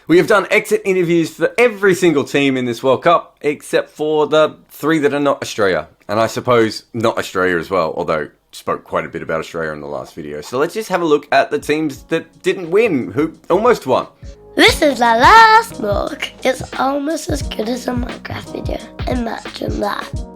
We have done exit interviews for every single team in this World Cup, except for the 3 that are not Australia. And I suppose not Australia as well, although spoke quite a bit about Australia in the last video. So let's just have a look at the teams that didn't win, who almost won. This is the last look. It's almost as good as a Minecraft video. Imagine that.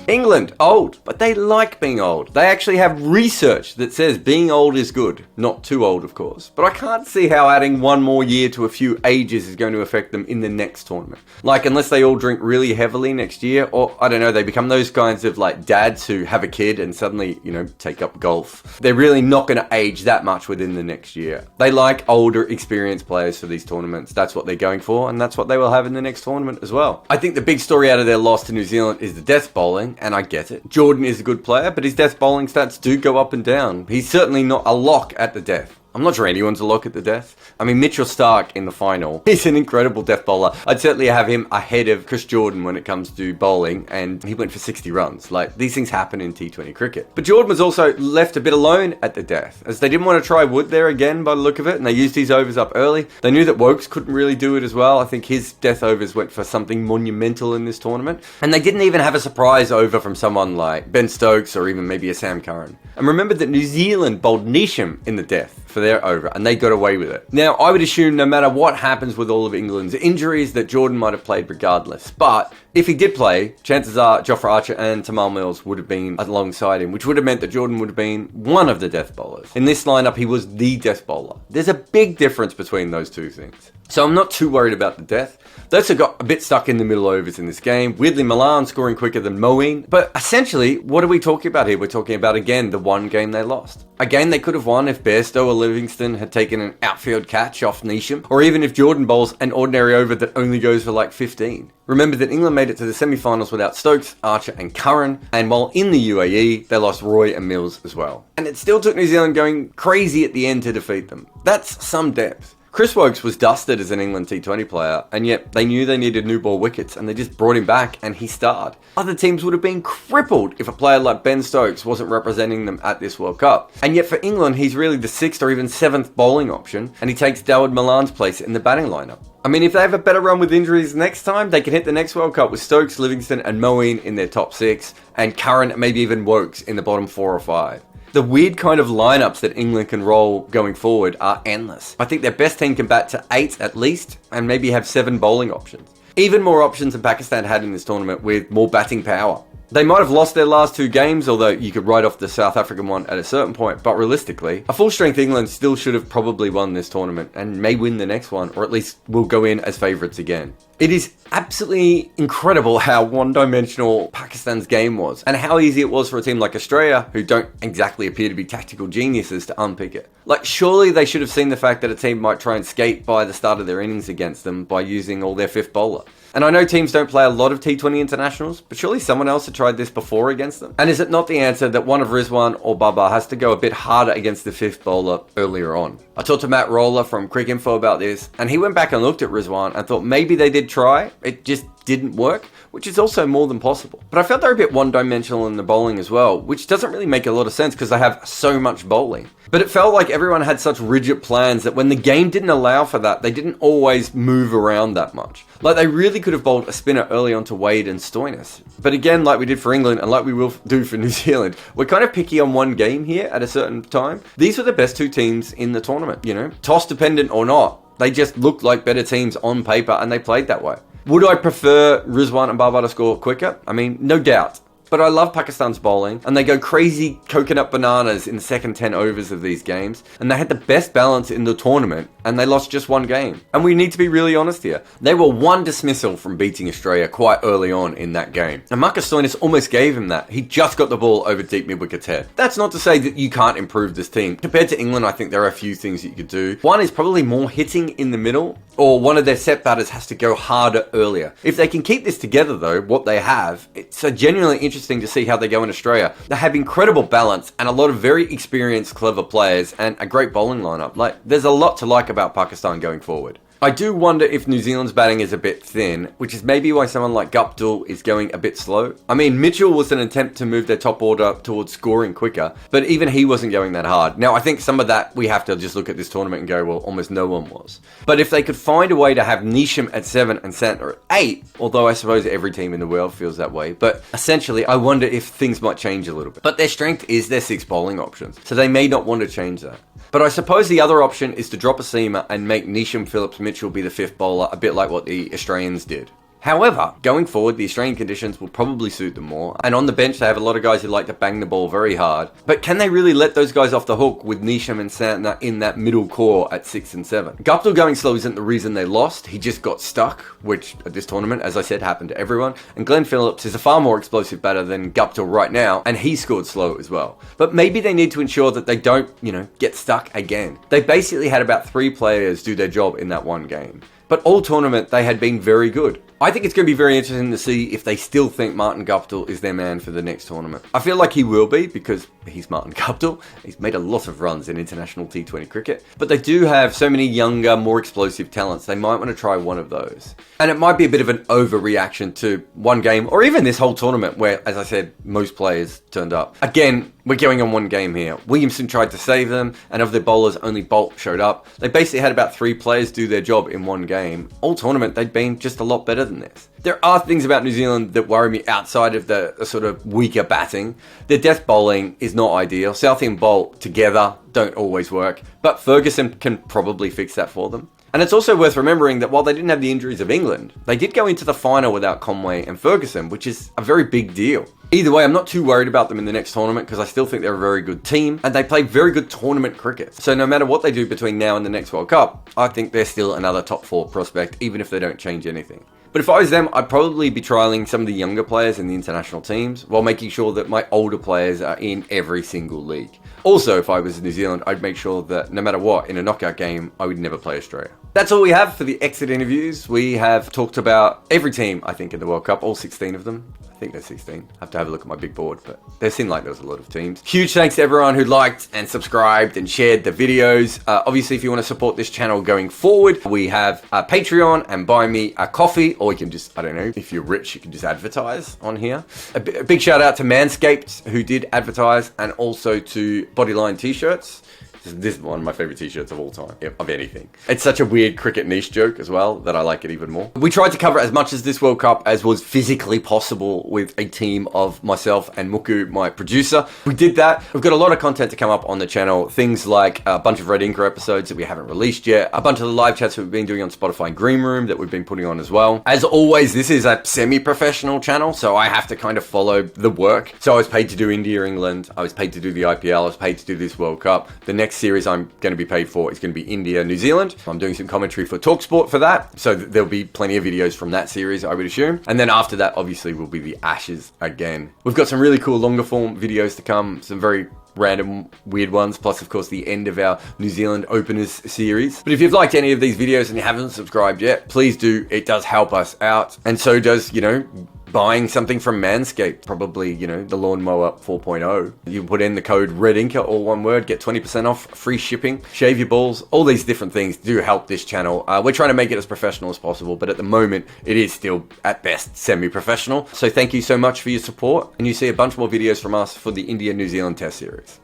England, old, but they like being old. They actually have research that says being old is good. Not too old, of course. But I can't see how adding one more year to a few ages is going to affect them in the next tournament. Like, unless they all drink really heavily next year, or, I don't know, they become those kinds of, like, dads who have a kid and suddenly, take up golf. They're really not going to age that much within the next year. They like older, experienced players for these tournaments. That's what they're going for, and that's what they will have in the next tournament as well. I think the big story out of their loss to New Zealand is the death bowling, and I get it. Jordan is a good player, but his death bowling stats do go up and down. He's certainly not a lock at the death. I'm not sure anyone's a lock at the death. I mean, Mitchell Starc in the final, he's an incredible death bowler. I'd certainly have him ahead of Chris Jordan when it comes to bowling, and he went for 60 runs. Like, these things happen in T20 cricket. But Jordan was also left a bit alone at the death, as they didn't want to try Wood there again by the look of it, and they used his overs up early. They knew that Wokes couldn't really do it as well. I think his death overs went for something monumental in this tournament. And they didn't even have a surprise over from someone like Ben Stokes or even maybe a Sam Curran. And remember that New Zealand bowled Neesham in the death for their over, and they got away with it. Now, I would assume no matter what happens with all of England's injuries, that Jordan might have played regardless. But if he did play, chances are Jofra Archer and Tamal Mills would have been alongside him, which would have meant that Jordan would have been one of the death bowlers. In this lineup, he was the death bowler. There's a big difference between those two things. So I'm not too worried about the death. They also got a bit stuck in the middle overs in this game. Weirdly, Milan scoring quicker than Moeen. But essentially, what are we talking about here? We're talking about, again, the one game they lost. A game they could have won if Bairstow or Livingston had taken an outfield catch off Neesham, or even if Jordan bowls an ordinary over that only goes for like 15. Remember that England made it to the semi-finals without Stokes, Archer and Curran, and while in the UAE, they lost Roy and Mills as well. And it still took New Zealand going crazy at the end to defeat them. That's some depth. Chris Wokes was dusted as an England T20 player, and yet they knew they needed new ball wickets, and they just brought him back, and he starred. Other teams would have been crippled if a player like Ben Stokes wasn't representing them at this World Cup. And yet for England, he's really the 6th or even 7th bowling option, and he takes Dawid Malan's place in the batting lineup. I mean, if they have a better run with injuries next time, they can hit the next World Cup with Stokes, Livingston and Moeen in their top 6, and Curran and maybe even Wokes in the bottom 4 or 5. The weird kind of lineups that England can roll going forward are endless. I think their best team can bat to 8 at least, and maybe have 7 bowling options. Even more options than Pakistan had in this tournament with more batting power. They might have lost their last 2 games, although you could write off the South African one at a certain point, but realistically, a full-strength England still should have probably won this tournament, and may win the next one, or at least will go in as favourites again. It is absolutely incredible how one-dimensional Pakistan's game was, and how easy it was for a team like Australia, who don't exactly appear to be tactical geniuses, to unpick it. Like, surely they should have seen the fact that a team might try and skate by the start of their innings against them by using all their 5th bowler. And I know teams don't play a lot of T20 internationals, but surely someone else had tried this before against them? And is it not the answer that one of Rizwan or Baba has to go a bit harder against the 5th bowler earlier on? I talked to Matt Roller from Cricinfo about this, and he went back and looked at Rizwan and thought maybe they did try, it just didn't work, which is also more than possible. But I felt they're a bit one-dimensional in the bowling as well, which doesn't really make a lot of sense because they have so much bowling. But it felt like everyone had such rigid plans that when the game didn't allow for that, they didn't always move around that much. Like, they really could have bowled a spinner early on to Wade and Stoinis. But again, like we did for England and like we will do for New Zealand, we're kind of picky on one game here at a certain time. These were the best 2 teams in the tournament, toss dependent or not. They just looked like better teams on paper and they played that way. Would I prefer Rizwan and Baba to score quicker? I mean, no doubt. But I love Pakistan's bowling, and they go crazy coconut bananas in the second 10 overs of these games, and they had the best balance in the tournament, and they lost just 1 game. And we need to be really honest here. They were 1 dismissal from beating Australia quite early on in that game. And Marcus Stoinis almost gave him that. He just got the ball over deep mid-wicket's head. That's not to say that you can't improve this team. Compared to England, I think there are a few things that you could do. One is probably more hitting in the middle, or one of their set batters has to go harder earlier. If they can keep this together though, what they have, it's genuinely interesting to see how they go in Australia. They have incredible balance and a lot of very experienced, clever players and a great bowling lineup. Like, there's a lot to like about Pakistan going forward. I do wonder if New Zealand's batting is a bit thin, which is maybe why someone like Guptill is going a bit slow. I mean, Mitchell was an attempt to move their top order towards scoring quicker, but even he wasn't going that hard. Now, I think some of that we have to just look at this tournament and go, well, almost no one was. But if they could find a way to have Neesham at 7 and Santner at 8, although I suppose every team in the world feels that way, but essentially, I wonder if things might change a little bit. But their strength is their 6 bowling options, so they may not want to change that. But I suppose the other option is to drop a seamer and make Neesham, Phillips, Mitchell be the 5th bowler, a bit like what the Australians did. However, going forward, the Australian conditions will probably suit them more. And on the bench, they have a lot of guys who like to bang the ball very hard. But can they really let those guys off the hook with Neesham and Santner in that middle core at 6 and 7? Guptill going slow isn't the reason they lost. He just got stuck, which at this tournament, as I said, happened to everyone. And Glenn Phillips is a far more explosive batter than Guptill right now, and he scored slow as well. But maybe they need to ensure that they don't, get stuck again. They basically had about 3 players do their job in that one game. But all tournament, they had been very good. I think it's going to be very interesting to see if they still think Martin Guptill is their man for the next tournament. I feel like he will be because he's Martin Guptill. He's made a lot of runs in international T20 cricket. But they do have so many younger, more explosive talents. They might want to try one of those. And it might be a bit of an overreaction to one game or even this whole tournament where, as I said, most players turned up. Again, we're going on one game here. Williamson tried to save them, and of their bowlers, only Bolt showed up. They basically had about 3 players do their job in one game. All tournament, they'd been just a lot better than this. There are things about New Zealand that worry me outside of the sort of weaker batting. Their death bowling is not ideal. Southee and Bolt together don't always work, but Ferguson can probably fix that for them. And it's also worth remembering that while they didn't have the injuries of England, they did go into the final without Conway and Ferguson, which is a very big deal. Either way, I'm not too worried about them in the next tournament because I still think they're a very good team and they play very good tournament cricket. So no matter what they do between now and the next World Cup, I think they're still another top 4 prospect, even if they don't change anything. But if I was them, I'd probably be trialing some of the younger players in the international teams while making sure that my older players are in every single league. Also, if I was New Zealand, I'd make sure that no matter what, in a knockout game, I would never play Australia. That's all we have for the exit interviews. We have talked about every team, I think, in the World Cup, all 16 of them. I think there's 16. I have to have a look at my big board, but there seemed like there was a lot of teams. Huge thanks to everyone who liked and subscribed and shared the videos. Obviously, if you want to support this channel going forward, we have a Patreon and Buy Me a Coffee, or you can just, I don't know, if you're rich, you can just advertise on here. A big shout out to Manscaped, who did advertise, and also to Bodyline T-shirts. This is one of my favorite t-shirts of all time, of anything. It's such a weird cricket niche joke as well that I like it even more. We tried to cover as much as this World Cup as was physically possible with a team of myself and Muku, my producer. We did that. We've got a lot of content to come up on the channel. Things like a bunch of Red Inker episodes that we haven't released yet. A bunch of the live chats that we've been doing on Spotify and Green Room that we've been putting on as well. As always, this is a semi-professional channel, so I have to kind of follow the work. So I was paid to do India, England. I was paid to do the IPL. I was paid to do this World Cup. The next series I'm going to be paid for is going to be India, New Zealand. I'm doing some commentary for TalkSport for that, so there'll be plenty of videos from that series, I would assume. And then after that, obviously, will be the Ashes again. We've got some really cool longer form videos to come, some very random weird ones, plus of course the end of our New Zealand Openers series. But if you've liked any of these videos and you haven't subscribed yet, please do. It does help us out, and so does, buying something from Manscaped, probably, the Lawnmower 4.0. You put in the code REDINKER, all one word, get 20% off, free shipping, shave your balls. All these different things do help this channel. We're trying to make it as professional as possible, but at the moment, it is still, at best, semi-professional. So thank you so much for your support, and you see a bunch more videos from us for the India-New Zealand Test Series.